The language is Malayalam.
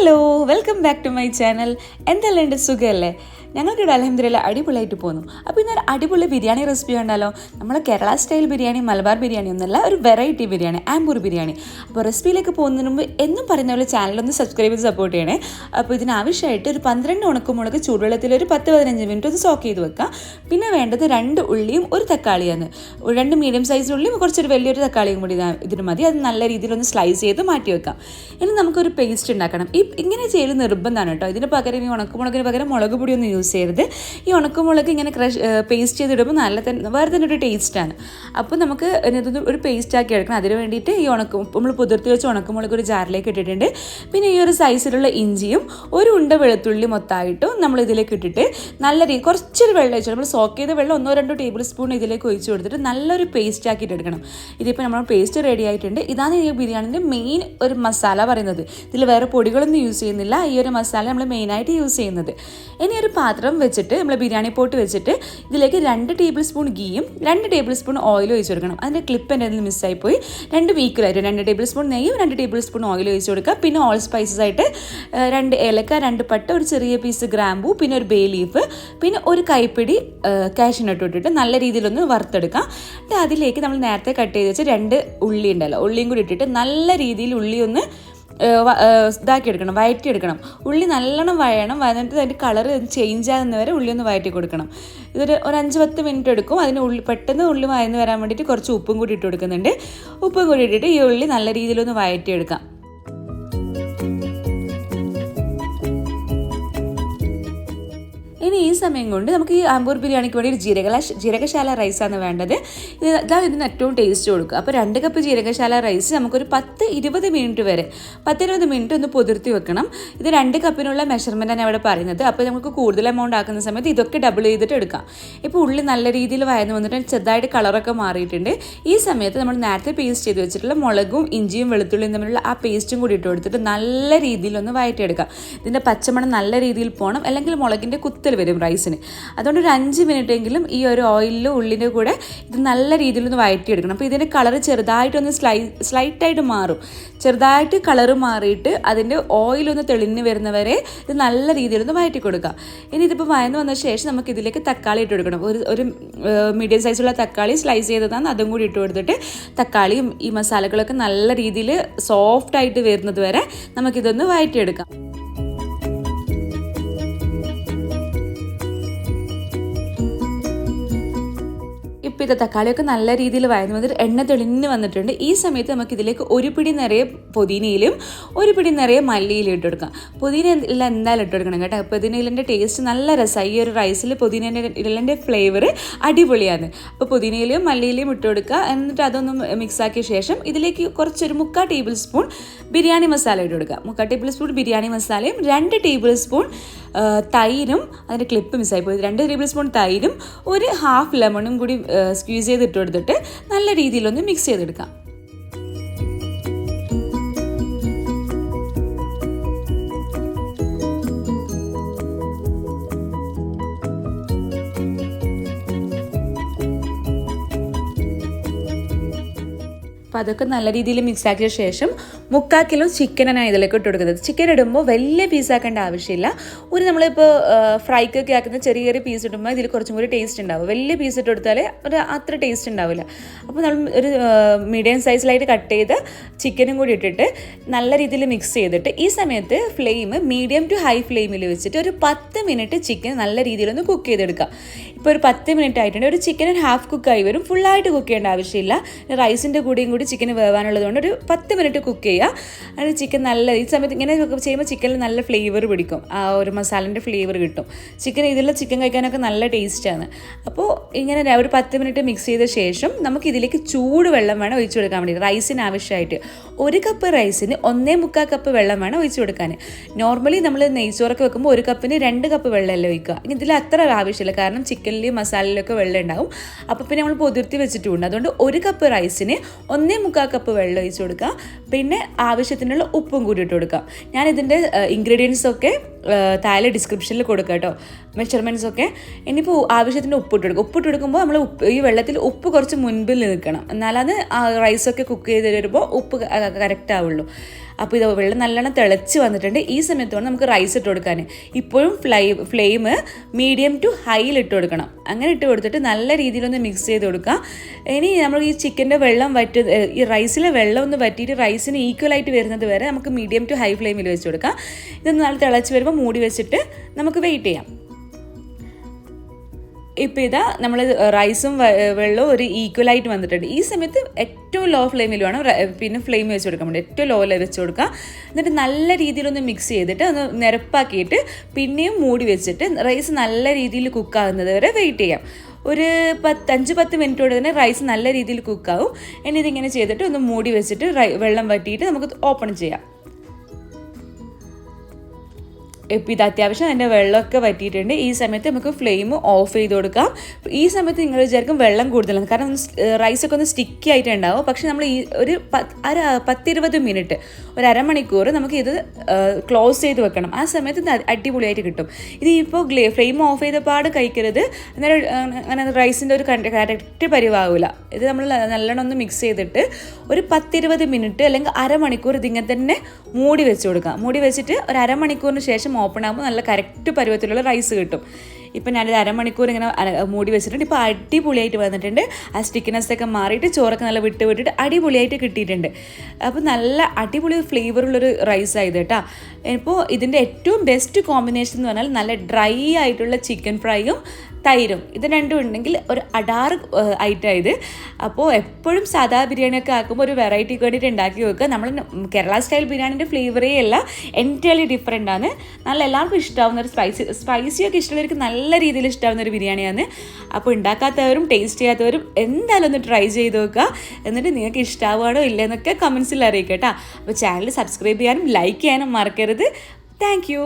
Hello, welcome back to my channel. എന്തെല്ലാം ഉണ്ട്, സുഖമല്ലേ? ഞങ്ങൾക്കിവിടെ അൽഹംദുലില്ലാഹ് അടിപൊളിയായിട്ട് പോകുന്നു. അപ്പോൾ ഇന്നൊരു അടിപൊളി ബിരിയാണി റെസിപ്പി കണ്ടാലോ? നമ്മൾ കേരള സ്റ്റൈൽ ബിരിയാണി, മലബാർ ബിരിയാണി ഒന്നല്ല, ഒരു വെറൈറ്റി ബിരിയാണി, ആംബൂർ ബിരിയാണി. അപ്പോൾ റെസിപ്പിയിലേക്ക് പോകുന്നതിന് മുമ്പ് എന്നും പറയുന്ന പോലെ ചാനലൊന്ന് സബ്സ്ക്രൈബ് ചെയ്ത് സപ്പോർട്ട് ചെയ്യണേ. അപ്പോൾ ഇതിനാവശ്യമായിട്ട് ഒരു 12 ഉണക്കമുളക് ചൂടുവെള്ളത്തിൽ ഒരു 10-15 മിനിറ്റ് ഒന്ന് സോക്ക് ചെയ്ത് വെക്കാം. പിന്നെ വേണ്ടത് 2 ഉള്ളിയും 1 തക്കാളിയാണ്. 2 മീഡിയം സൈസ് ഉള്ളിയും കുറച്ചൊരു വലിയൊരു തക്കാളിയും കൂടി ഇതിന് മതി. അത് നല്ല രീതിയിലൊന്ന് സ്ലൈസ് ചെയ്ത് മാറ്റി വെക്കാം. ഇനി നമുക്കൊരു പേസ്റ്റ് ഉണ്ടാക്കണം. ഇങ്ങനെ ചെയ്യൽ നിർബന്ധമാണ് കേട്ടോ. ഇതിന് പകരം ഈ ഉണക്കമുളകിന് പകരം മുളക് പൊടി ഒന്നും യൂസ് ചെയ്യരുത്. ഈ ഉണക്കമുളക് ഇങ്ങനെ പേസ്റ്റ് ചെയ്തിടുമ്പോൾ വേറെ തന്നെ ഒരു ടേസ്റ്റാണ്. അപ്പോൾ നമുക്ക് ഇതൊന്ന് ഒരു പേസ്റ്റ് ആക്കി എടുക്കണം. അതിന് വേണ്ടിയിട്ട് ഈ നമ്മൾ പുതിർത്തി വെച്ച് ഉണക്കമുളക് ഒരു ജാറിലേക്ക് ഇട്ടിട്ടുണ്ട്. പിന്നെ ഈ ഒരു സൈസിലുള്ള ഇഞ്ചിയും ഒരു ഉണ്ട വെളുത്തുള്ളി മൊത്തമായിട്ടും നമ്മൾ ഇതിലേക്ക് ഇട്ടിട്ട് നല്ല കുറച്ചൊരു വെള്ളം ഒഴിച്ചു, നമ്മൾ സോക്ക് ചെയ്ത വെള്ളം 1-2 ടേബിൾ സ്പൂൺ ഇതിലേക്ക് ഒഴിച്ചു കൊടുത്തിട്ട് നല്ലൊരു പേസ്റ്റ് ആക്കിയിട്ട് എടുക്കണം. ഇതിപ്പോൾ നമ്മൾ പേസ്റ്റ് റെഡി ആയിട്ടുണ്ട്. ഇതാണ് ഈ ബിരിയാണിൻ്റെ മെയിൻ ഒരു മസാല പറയുന്നത്. ഇതിൽ വേറെ പൊടികളൊന്നും യൂസ് ചെയ്യുന്നില്ല. ഈ ഒരു മസാല നമ്മൾ മെയിനായിട്ട് യൂസ് ചെയ്യുന്നത്. ഇനി ഒരു പാത്രം വെച്ചിട്ട് നമ്മൾ ബിരിയാണി പോട്ട് വെച്ചിട്ട് ഇതിലേക്ക് 2 ടേബിൾ സ്പൂൺ ഗീയും 2 ടേബിൾ സ്പൂൺ ഓയിലും ഒഴിച്ച് കൊടുക്കണം. അതിൻ്റെ ക്ലിപ്പ് എൻ്റെ അതിൽ മിസ്സായിപ്പോയി. 2 ഈക്വലായിട്ട് 2 ടേബിൾ സ്പൂൺ നെയ്യും 2 ടേബിൾ സ്പൂൺ ഓയിൽ ഒഴിച്ച് കൊടുക്കുക. പിന്നെ ഓൾ സ്പൈസസ് ആയിട്ട് 2 ഏലക്ക, 2 പട്ട, ഒരു ചെറിയ പീസ് ഗ്രാമ്പൂ, പിന്നെ ഒരു ബേ ലീഫ്, പിന്നെ ഒരു കൈപ്പിടി കാഷ്യൂനട്ട് ഇട്ടിട്ട് നല്ല രീതിയിലൊന്ന് വറുത്തെടുക്കാം. എന്നിട്ട് അതിലേക്ക് നമ്മൾ നേരത്തെ കട്ട് ചെയ്ത് വെച്ച് 2 ഉള്ളി ഉണ്ടല്ലോ, ഉള്ളിയും കൂടി ഇട്ടിട്ട് നല്ല രീതിയിൽ ഉള്ളി ഒന്ന് ഇതാക്കിയെടുക്കണം, വഴറ്റിയെടുക്കണം. ഉള്ളി നല്ലോണം വഴയണം. വന്നിട്ട് അതിൻ്റെ കളർ ചേഞ്ച് ആകുന്ന വരെ ഉള്ളി ഒന്ന് വഴറ്റി കൊടുക്കണം. ഒരു 5-10 മിനിറ്റ് എടുക്കും. അതിന് പെട്ടെന്ന് ഉള്ളി വഴന്ന് വരാൻ വേണ്ടിയിട്ട് കുറച്ച് ഉപ്പും കൂടി ഇട്ട് കൊടുക്കുന്നുണ്ട്. ഉപ്പും കൂടി ഇട്ടിട്ട് ഈ ഉള്ളി നല്ല രീതിയിലൊന്ന് വഴറ്റിയെടുക്കാം. ഇനി ഈ സമയം കൊണ്ട് നമുക്ക് ഈ ആംബൂർ ബിരിയാണിക്ക് വേണ്ടി ഒരു ജീരകശാല റൈസാണ് വേണ്ടത്. ഇതാണ് ഇതിന് ഏറ്റവും ടേസ്റ്റ് കൊടുക്കുക. അപ്പോൾ 2 കപ്പ് ജീരകശാല റൈസ് നമുക്കൊരു 10-20 മിനിറ്റ് വരെ 10-20 മിനിറ്റ് ഒന്ന് പൊതിർത്തി വെക്കണം. ഇത് 2 കപ്പിനുള്ള മെഷർമെൻറ്റാണ് അവിടെ പറയുന്നത്. അപ്പോൾ നമുക്ക് കൂടുതൽ എമൗണ്ട് ആക്കുന്ന സമയത്ത് ഇതൊക്കെ ഡബിൾ ചെയ്തിട്ട് എടുക്കാം. ഇപ്പോൾ ഉള്ളി നല്ല രീതിയിൽ വഴന്ന് വന്നിട്ട് ചെറുതായിട്ട് കളറൊക്കെ മാറിയിട്ടുണ്ട്. ഈ സമയത്ത് നമ്മൾ നേരത്തെ പേസ്റ്റ് ചെയ്ത് വെച്ചിട്ടുള്ള മുളകും ഇഞ്ചിയും വെളുത്തുള്ളിയും തമ്മിലുള്ള ആ പേസ്റ്റും കൂടി ഇട്ട് കൊടുത്തിട്ട് നല്ല രീതിയിലൊന്ന് വഴറ്റിയെടുക്കാം. ഇതിൻ്റെ പച്ചമണം നല്ല രീതിയിൽ പോകണം, അല്ലെങ്കിൽ മുളകിൻ്റെ കുത്തൽ വരും റൈസിന്. അതുകൊണ്ട് ഒരു 5 മിനിറ്റ് എങ്കിലും ഈ ഒരു ഓയിലിലും ഉള്ളിൻ്റെ കൂടെ ഇത് നല്ല രീതിയിലൊന്ന് വഴറ്റിയെടുക്കണം. അപ്പോൾ ഇതിൻ്റെ കളർ ചെറുതായിട്ടൊന്ന് സ്ലൈറ്റായിട്ട് മാറും. ചെറുതായിട്ട് കളറ് മാറിയിട്ട് അതിൻ്റെ ഓയിലൊന്ന് തെളിഞ്ഞ് വരുന്നവരെ ഇത് നല്ല രീതിയിലൊന്ന് വഴറ്റി കൊടുക്കുക. ഇനി ഇതിപ്പോൾ വഴന്ന് വന്ന ശേഷം നമുക്ക് ഇതിലേക്ക് തക്കാളി ഇട്ട് കൊടുക്കണം. ഒരു മീഡിയം സൈസുള്ള തക്കാളി സ്ലൈസ് ചെയ്തതാണ്, അതും കൂടി ഇട്ട് കൊടുത്തിട്ട് തക്കാളിയും ഈ മസാലകളൊക്കെ നല്ല രീതിയിൽ സോഫ്റ്റായിട്ട് വരുന്നത് വരെ നമുക്കിതൊന്ന് വഴറ്റിയെടുക്കാം. ഇപ്പോൾ ഇത് തക്കാളിയൊക്കെ നല്ല രീതിയിൽ വഴന്ന് വന്നിട്ട് എണ്ണ തെളിഞ്ഞ് വന്നിട്ടുണ്ട്. ഈ സമയത്ത് നമുക്ക് ഇതിലേക്ക് 1 പിടി നിറയെ പുതിനയിലും 1 പിടി നിറയെ മല്ലിയിലും ഇട്ട് കൊടുക്കാം. പുതിന ഇല എന്തായാലും ഇട്ട് കൊടുക്കണം കേട്ടോ. പുതിനയിലിൻ്റെ ടേസ്റ്റ് നല്ല രസമായി. ഈ ഒരു റൈസിൽ പുതിനയിലിൻ്റെ ഫ്ലേവർ അടിപൊളിയാണ്. അപ്പോൾ പുതിനയിലും മല്ലിയിലും ഇട്ട് കൊടുക്കുക. എന്നിട്ട് അതൊന്ന് മിക്സാക്കിയ ശേഷം ഇതിലേക്ക് കുറച്ചൊരു 3/4 ടേബിൾ സ്പൂൺ ബിരിയാണി മസാല ഇട്ട് കൊടുക്കുക. 3/4 ടേബിൾ സ്പൂൺ ബിരിയാണി മസാലയും 2 ടേബിൾ സ്പൂൺ തൈരും, അതിൻ്റെ ക്ലിപ്പ് മിസ്സായിപ്പോയി, 2 ടേബിൾ സ്പൂൺ തൈരും ഒരു ഹാഫ് ലെമണും കൂടി സ്ക്വീസ് ചെയ്തിട്ട് കൊടുത്തിട്ട് നല്ല രീതിയിലൊന്ന് മിക്സ് ചെയ്തെടുക്കാം. അപ്പോൾ അതൊക്കെ നല്ല രീതിയിൽ മിക്സ് ആക്കിയ ശേഷം 3/4 കിലോ ചിക്കനാണ് ഇതിലേക്ക് ഇട്ട് കൊടുക്കുന്നത്. ചിക്കൻ ഇടുമ്പോൾ വലിയ പീസാക്കേണ്ട ആവശ്യമില്ല. നമ്മളിപ്പോൾ ഫ്രൈക്കൊക്കെ ആക്കുന്ന ചെറിയ ചെറിയ പീസ് ഇടുമ്പോൾ ഇതിൽ കുറച്ചും കൂടി ടേസ്റ്റ് ഉണ്ടാവും. വലിയ പീസ് ഇട്ട് കൊടുത്താൽ അത്ര ടേസ്റ്റ് ഉണ്ടാവില്ല. അപ്പോൾ നമ്മൾ ഒരു മീഡിയം സൈസിലായിട്ട് കട്ട് ചെയ്ത് ചിക്കനും കൂടി ഇട്ടിട്ട് നല്ല രീതിയിൽ മിക്സ് ചെയ്തിട്ട് ഈ സമയത്ത് ഫ്ലെയിം മീഡിയം ടു ഹൈ ഫ്ലെയിമിൽ വെച്ചിട്ട് ഒരു 10 മിനിറ്റ് ചിക്കൻ നല്ല രീതിയിലൊന്ന് കുക്ക് ചെയ്തെടുക്കുക. ഇപ്പോൾ ഒരു 10 മിനിറ്റ് ആയിട്ടുണ്ട്. ഒരു ചിക്കൻ ഹാഫ് കുക്കായി വരും. ഫുള്ളായിട്ട് കുക്ക് ചെയ്യേണ്ട ആവശ്യമില്ല. റൈസിൻ്റെ കൂടെയും കൂടി ചിക്കന് വേവാനുള്ളത് കൊണ്ട് ഒരു 10 മിനിറ്റ് കുക്ക് ചെയ്യുക. അത് ചിക്കൻ നല്ല ഈ സമയത്ത് ഇങ്ങനെ ചെയ്യുമ്പോൾ ചിക്കനിൽ നല്ല ഫ്ലേവർ പിടിക്കും. ആ ഒരു മസാലൻ്റെ ഫ്ലേവർ കിട്ടും. ഇതിലുള്ള ചിക്കൻ കഴിക്കാനൊക്കെ നല്ല ടേസ്റ്റാണ്. അപ്പോൾ ഇങ്ങനെ ഒരു 10 മിനിറ്റ് മിക്സ് ചെയ്ത ശേഷം നമുക്ക് ഇതിലേക്ക് ചൂട് വെള്ളം വേണം ഒഴിച്ചു കൊടുക്കാൻ വേണ്ടി. റൈസിന് ആവശ്യമായിട്ട് 1 കപ്പ് റൈസിന് 1.25 കപ്പ് വെള്ളം വേണം ഒഴിച്ചു കൊടുക്കാൻ. നോർമലി നമ്മൾ നെയ്ച്ചോറൊക്കെ വെക്കുമ്പോൾ 1 കപ്പിന് 2 കപ്പ് വെള്ളമല്ലേ ഒഴിക്കുക. ഇതിൽ അത്ര ആവശ്യമില്ല, കാരണം ചിക്കനിലും മസാലയിലൊക്കെ വെള്ളം ഉണ്ടാവും. അപ്പോൾ പിന്നെ നമ്മൾ പൊതിർത്തി വെച്ചിട്ടുണ്ട്. അതുകൊണ്ട് 1 കപ്പ് റൈസിന് 1.25 കപ്പ് വെള്ളം ഒഴിച്ചു കൊടുക്കുക. പിന്നെ ആവശ്യത്തിനുള്ള ഉപ്പും കൂടി ഇട്ട് കൊടുക്കാം. ഞാൻ ഇതിൻ്റെ ഇൻഗ്രീഡിയൻസ് ഒക്കെ താഴെ ഡിസ്ക്രിപ്ഷനിൽ കൊടുക്കുക കേട്ടോ, മെഷർമെൻറ്റ്സ് ഒക്കെ. ഇനിയിപ്പോൾ ആവശ്യത്തിന് ഉപ്പിട്ട് കൊടുക്കും. ഉപ്പിട്ട് കൊടുക്കുമ്പോൾ നമ്മൾ ഈ വെള്ളത്തിൽ ഉപ്പ് കുറച്ച് മുൻപിൽ നിൽക്കണം, എന്നാലത് റൈസൊക്കെ കുക്ക് ചെയ്ത് വരുമ്പോൾ ഉപ്പ് കറക്റ്റ് ആവുള്ളൂ. അപ്പോൾ ഇത് വെള്ളം നല്ലോണം തിളച്ച് വന്നിട്ടുണ്ട്. ഈ സമയത്ത് വേണം നമുക്ക് റൈസ് ഇട്ട് കൊടുക്കാൻ. ഇപ്പോഴും ഫ്ലെയിം മീഡിയം ടു ഹൈയിൽ ഇട്ട് കൊടുക്കണം. അങ്ങനെ ഇട്ട് കൊടുത്തിട്ട് നല്ല രീതിയിലൊന്ന് മിക്സ് ചെയ്ത് കൊടുക്കുക. ഇനി നമ്മൾ ഈ ചിക്കൻ്റെ വെള്ളം ഈ റൈസിലെ വെള്ളം ഒന്ന് വറ്റിയിട്ട് റൈസിന് ഈക്വലായിട്ട് വരുന്നത് വരെ നമുക്ക് മീഡിയം ടു ഹൈ ഫ്ലെയിമിൽ വെച്ച് കൊടുക്കാം. ഇതൊന്ന് നല്ല തിളച്ച് വരുമ്പോൾ മൂടി വെച്ചിട്ട് നമുക്ക് വെയിറ്റ് ചെയ്യാം. ഇപ്പോൾ ഇതാ നമ്മൾ റൈസും വെള്ളവും ഒരു ഈക്വലായിട്ട് വന്നിട്ടുണ്ട്. ഈ സമയത്ത് ഏറ്റവും ലോ ഫ്ലെയിമിൽ വേണം പിന്നെ ഫ്ലെയിം വെച്ച് കൊടുക്കാൻ വേണ്ടി. ഏറ്റവും ലോയിൽ വെച്ച് കൊടുക്കുക. എന്നിട്ട് നല്ല രീതിയിലൊന്ന് മിക്സ് ചെയ്തിട്ട് ഒന്ന് നിരപ്പാക്കിയിട്ട് പിന്നെയും മൂടി വെച്ചിട്ട് റൈസ് നല്ല രീതിയിൽ കുക്കാകുന്നത് വരെ വെയിറ്റ് ചെയ്യാം. ഒരു 5-10 മിനിറ്റോടെ തന്നെ റൈസ് നല്ല രീതിയിൽ കുക്കാവും. ഇനി ഇതിങ്ങനെ ചെയ്തിട്ട് ഒന്ന് മൂടി വെച്ചിട്ട് വെള്ളം വറ്റിയിട്ട് നമുക്ക് ഓപ്പൺ ചെയ്യാം. ഇപ്പോൾ ഇത് അത്യാവശ്യം അതിൻ്റെ വെള്ളമൊക്കെ വറ്റിയിട്ടുണ്ട്. ഈ സമയത്ത് നമുക്ക് ഫ്ലെയിം ഓഫ് ചെയ്ത് കൊടുക്കാം. ഈ സമയത്ത് നിങ്ങൾ വിചാരിക്കും വെള്ളം കൂടുതലാണ്, കാരണം റൈസൊക്കെ ഒന്ന് സ്റ്റിക്കി ആയിട്ടുണ്ടാവും. പക്ഷേ നമ്മൾ ഈ ഒരു 10-20 മിനിറ്റ്, ഒരു അരമണിക്കൂർ നമുക്ക് ഇത് ക്ലോസ് ചെയ്ത് വെക്കണം. ആ സമയത്ത് ഇത് അടിപൊളിയായിട്ട് കിട്ടും. ഇത് ഇപ്പോൾ ഫ്ലെയിം ഓഫ് ചെയ്ത പാട് കഴിക്കരുത്, അന്നേരം അങ്ങനെ റൈസിൻ്റെ ഒരു കറക്റ്റ് പരിവാകില്ല. ഇത് നമ്മൾ നല്ലോണം ഒന്ന് മിക്സ് ചെയ്തിട്ട് ഒരു 10-20 മിനിറ്റ് അല്ലെങ്കിൽ അരമണിക്കൂർ ഇതിങ്ങനെ തന്നെ മൂടി വെച്ച് കൊടുക്കാം. മൂടി വെച്ചിട്ട് ഒരു അരമണിക്കൂറിന് ശേഷം ഓപ്പൺ ആകുമ്പോൾ നല്ല കറക്റ്റ് പരുവത്തിലുള്ള റൈസ് കിട്ടും. ഇപ്പം ഞാനിത് അരമണിക്കൂർ ഇങ്ങനെ മൂടി വെച്ചിട്ടുണ്ട്. ഇപ്പോൾ അടിപൊളിയായിട്ട് വന്നിട്ടുണ്ട്. ആ സ്റ്റിക്കിനെസ്സൊക്കെ മാറിയിട്ട് ചോറൊക്കെ നല്ല വിട്ടിട്ട് അടിപൊളിയായിട്ട് കിട്ടിയിട്ടുണ്ട്. അപ്പോൾ നല്ല അടിപൊളി ഫ്ലേവറുള്ളൊരു റൈസായത് കേട്ടോ. ഇപ്പോൾ ഇതിൻ്റെ ഏറ്റവും ബെസ്റ്റ് കോമ്പിനേഷൻ എന്ന് പറഞ്ഞാൽ നല്ല ഡ്രൈ ആയിട്ടുള്ള ചിക്കൻ ഫ്രൈയും തൈരും, ഇത് രണ്ടും ഉണ്ടെങ്കിൽ ഒരു അടാർ ഐറ്റം ഇത്. അപ്പോൾ എപ്പോഴും സാധാ ബിരിയാണിയൊക്കെ ആക്കുമ്പോൾ ഒരു വെറൈറ്റിക്ക് വേണ്ടിയിട്ട് ഉണ്ടാക്കി വെക്കുക. നമ്മൾ കേരള സ്റ്റൈൽ ബിരിയാണിൻ്റെ ഫ്ലേവറേ അല്ല, എൻറ്റയർലി ഡിഫറെൻ്റ് ആണ്. നല്ല എല്ലാവർക്കും ഇഷ്ടമാവുന്ന ഒരു സ്പൈസിയൊക്കെ ഇഷ്ടമുള്ളവർക്ക് നല്ല രീതിയിൽ ഇഷ്ടമാവുന്ന ഒരു ബിരിയാണിയാണ്. അപ്പോൾ ഉണ്ടാക്കാത്തവരും ടേസ്റ്റ് ചെയ്യാത്തവരും എന്തായാലും ഒന്ന് ട്രൈ ചെയ്ത് നോക്കുക. എന്നിട്ട് നിങ്ങൾക്ക് ഇഷ്ടമാവുകയാണോ ഇല്ലെന്നൊക്കെ കമൻസിൽ അറിയിക്കുക കേട്ടോ. അപ്പോൾ ചാനൽ സബ്സ്ക്രൈബ് ചെയ്യാനും ലൈക്ക് ചെയ്യാനും മറക്കരുത്. Thank you.